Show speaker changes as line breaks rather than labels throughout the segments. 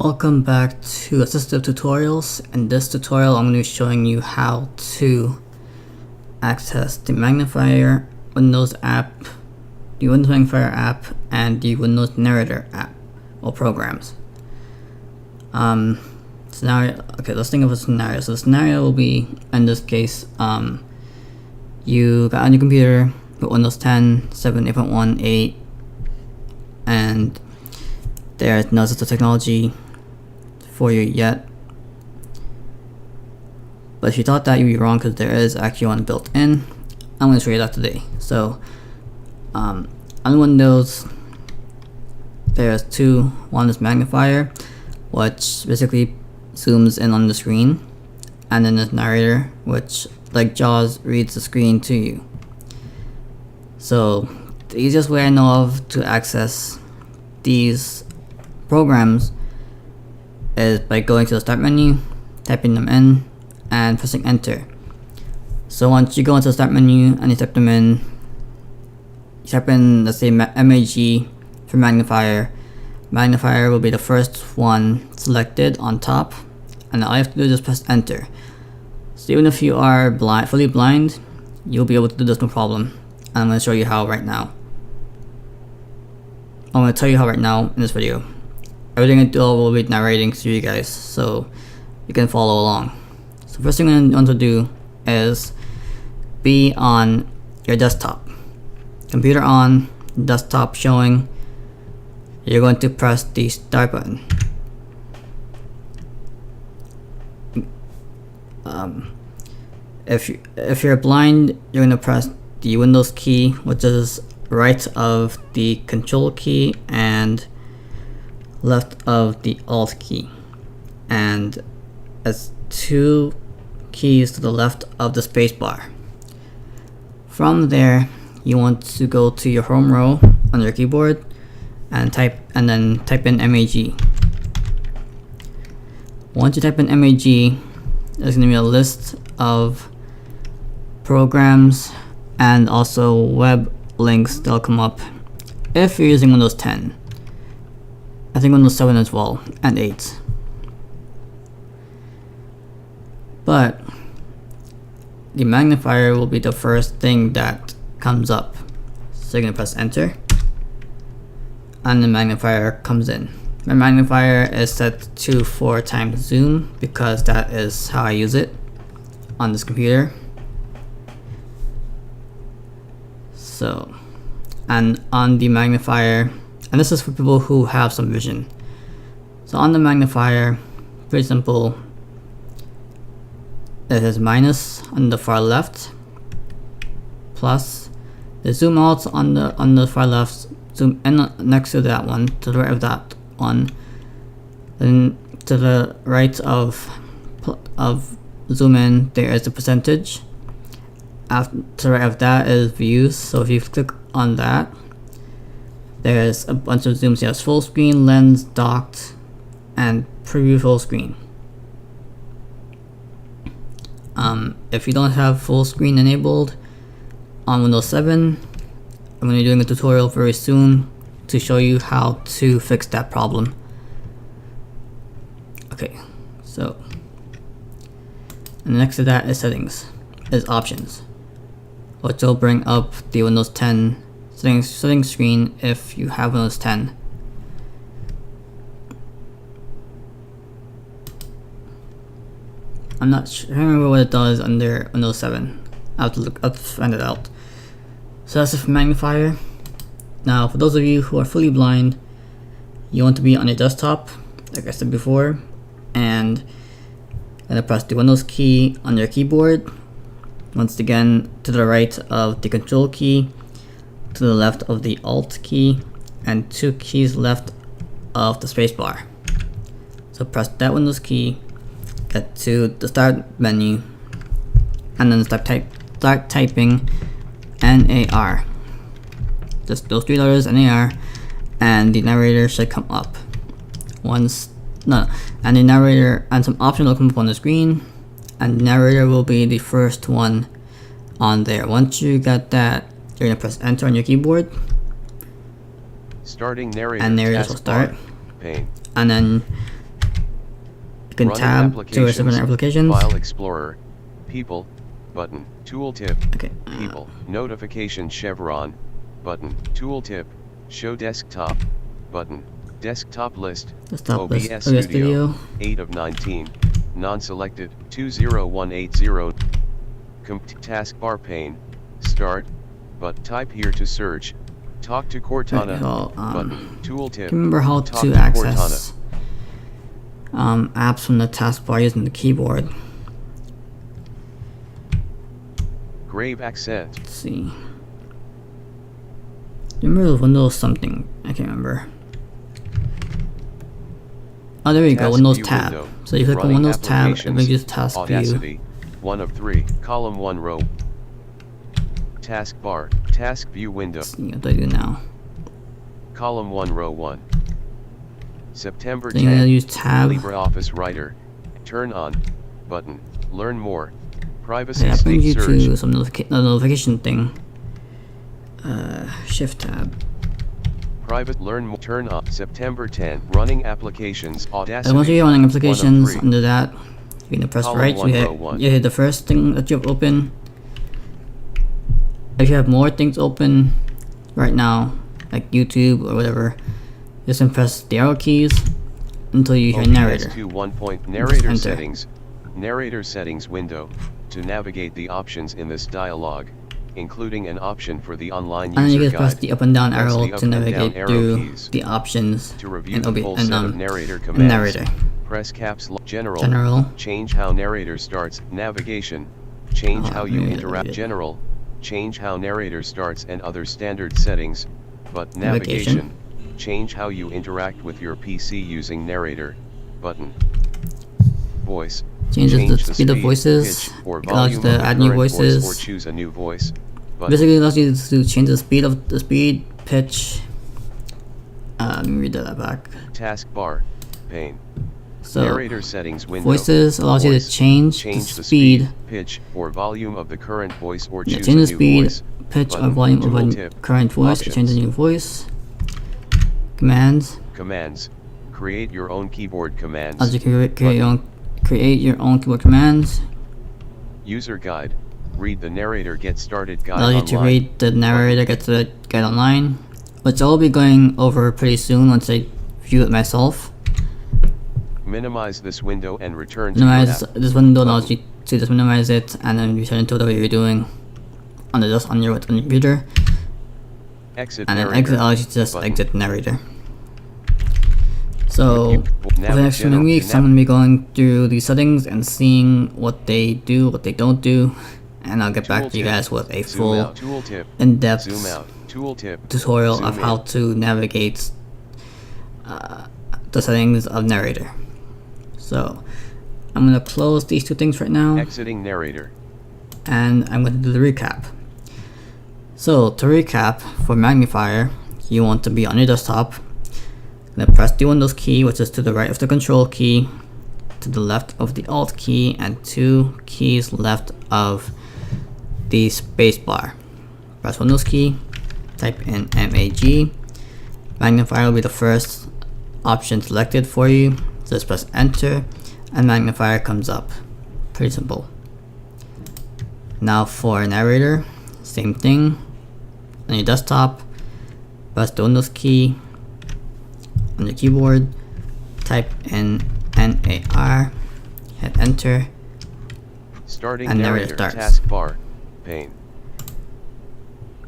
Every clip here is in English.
Welcome back to Assistive Tutorials. In this tutorial, I'm going to be showing you how to access the Magnifier Windows app, the Windows Magnifier app, and the Windows Narrator app or programs. Scenario. Okay, let's think of a scenario. So the scenario will be, in this case, you got on your computer with Windows 10, 7, 8.1, 8, and there's no assistive technology for you yet. But if you thought that, you'd be wrong, because there is actually one built in. I'm going to show you that today. So on Windows, there's two. One is Magnifier, which basically zooms in on the screen, and then there's Narrator, which, like JAWS, reads the screen to you. So the easiest way I know of to access these programs is by going to the start menu, typing them in, and pressing enter. So once you go into the start menu and you type them in, you type in, let's say, MAG for Magnifier. Magnifier will be the first one selected on top, and all you have to do is just press enter. So even if you are fully blind, you'll be able to do this no problem. And I'm going to show you how right now. I'm going to tell you how right now in this video. Everything I do will be narrating to you guys, so you can follow along. So first thing you want to do is be on your desktop. Computer on, desktop showing. You're going to press the start button. If you're blind, you're going to press the Windows key, which is right of the Control key and left of the Alt key, and as two keys to the left of the space bar. From there, you want to go to your home row on your keyboard and then type in MAG. Once you type in MAG, there's going to be a list of programs and also web links that'll come up if you're using Windows 10. I think Windows 7 as well, and 8. But the magnifier will be the first thing that comes up. So you're going to press enter, and the magnifier comes in. My magnifier is set to 4x zoom because that is how I use it on this computer. So, and on the magnifier, and this is for people who have some vision. So on the magnifier, pretty simple. It is minus on the far left, plus the zoom out on the far left, zoom in next to that one, to the right of that one, then to the right of zoom in there is the percentage. After, to the right of that is views. So if you click on that, there's a bunch of zooms. You have full screen, lens, docked, and preview full screen. If you don't have full screen enabled on Windows 7, I'm going to be doing a tutorial very soon to show you how to fix that problem. Okay, so, and next to that is settings, is options, which will bring up the Windows 10 settings screen if you have Windows 10. I'm not sure, I don't remember what it does under Windows 7. I'll have to find it out. So that's it for magnifier. Now for those of you who are fully blind, you want to be on your desktop, like I said before, and then press the Windows key on your keyboard. Once again, to the right of the Control key, to the left of the Alt key, and two keys left of the spacebar. So press that Windows key, get to the start menu, and then start typing NAR. Just those three letters, NAR, and the narrator should come up. And the narrator and some options will come up on the screen, and narrator will be the first one on there. Once you got that, you're gonna press enter on your keyboard.
Starting narrator,
and narrator will start.
Pane.
And then You can tab to different applications.
File Explorer, People, button, Tooltip,
Okay.
People, Notification chevron, button, Tooltip, Show Desktop, button, Desktop List,
Desktop
OBS
list.
Studio, 8 of 19, Non-selected, 20180, Taskbar pane, Start, but type here to search, Talk to Cortana, button, Tooltip,
Remember how
Talk
to access apps from the taskbar using the keyboard.
Grave accent.
Let's see. Remember the Windows something? I can't remember. Oh, there you go, Windows tab.
Window.
So you click on Windows tab, it brings you to task
Audacity,
view.
1 of 3, column 1 row. Taskbar, task view window.
Let's see what do I do now.
Column 1 row 1. September
So you're
10,
gonna use tab.
LibreOffice Writer, turn on, button, learn more, privacy
Okay, that brings you
search.
to some notification thing. Shift tab.
Private learn more, turn on, September 10, running applications, Audacity.
And once you're running applications
3.
under that, you're gonna press
Column
right,
1,
so
row 1.
you hit the first thing that you have open. If you have more things open right now, like YouTube or whatever, just press the arrow keys until you hear narrator.
OBS 2.1. Narrator
enter.
settings. Narrator settings window. To navigate the options in this dialog, including an option for the online user
And you can
guide.
press the up and down
Press
arrow
the up
to
and down
navigate
arrow
through
keys.
the options
To review
and,
the full set of narrator
and
commands.
narrator.
Press caps lock. General.
General.
Change how narrator starts. Navigation. Change how you
narrator,
interact.
narrator.
General. Change how narrator starts and other standard settings. But
Navigation.
navigation. Change how you interact with your PC using narrator. Button. Voice.
Changes the speed of voices.
pitch, or
It allows you
volume
to
of
add
the
new
current voice
voices.
or choose a new voice. Button.
Basically, it allows you to change the speed, pitch. Let me read that back.
Taskbar. Pane.
So
Narrator settings window.
voices allows you to
Voice.
change the speed,
pitch, or volume of the current voice or choose
change
a
the
new
speed,
voice.
pitch, or
Button.
volume of a
Tooltip.
current voice,
Options.
change a new voice. Commands.
Commands. Create your own keyboard commands.
As you can create your own keyboard commands.
User guide. Read the narrator get started guide
Allows you
online.
to read the narrator get to the guide online, which I'll be going over pretty soon once I view it myself.
Minimize this window and return to your
Minimize
app.
this window allows you to just minimize it and then return to whatever you're doing on your computer.
Exit
And then
narrator.
exit allows you to just
Button.
exit narrator. So for the next
General-
coming weeks, I'm going to be going through these settings and seeing what they do, what they don't do, and I'll get back to you
Tooltip.
guys with a
Zoom
full
out. Tooltip.
in-depth
Zoom out. Tooltip.
tutorial
Zoom
of
in.
how to navigate the settings of narrator. So I'm going to close these two things right now,
Exiting narrator.
and I'm going to do the recap. So to recap, for magnifier, you want to be on your desktop. Then press the Windows key, which is to the right of the control key, to the left of the alt key, and 2 keys left of the spacebar. Press Windows key, type in MAG. Magnifier will be the first option selected for you. So just press enter, and magnifier comes up. Pretty simple. Now for narrator, same thing. On your desktop, press the Windows key. On your keyboard, type in NAR, hit enter,
Starting
and narrator
narrator.
starts.
Taskbar. Pane.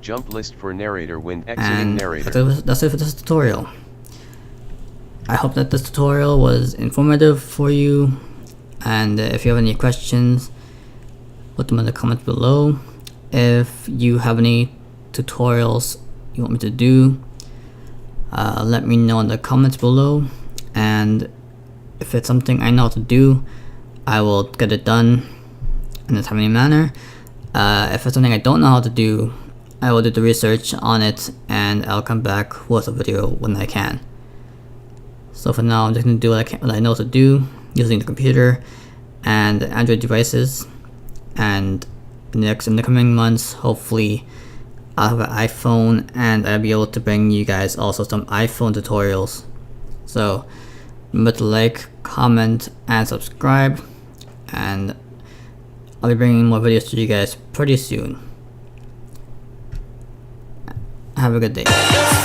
Jump list for narrator when exiting
And
narrator.
that's it for this tutorial. I hope that this tutorial was informative for you, and if you have any questions, put them in the comments below. If you have any tutorials you want me to do, let me know in the comments below, and if it's something I know how to do, I will get it done in a timely manner. If it's something I don't know how to do, I will do the research on it and I'll come back with a video when I can. So for now, I'm just going to do what I know to do using the computer and Android devices, and in the coming months, hopefully I'll have an iPhone and I'll be able to bring you guys also some iPhone tutorials. So Remember to like, comment, and subscribe, and I'll be bringing more videos to you guys pretty soon. Have a good day.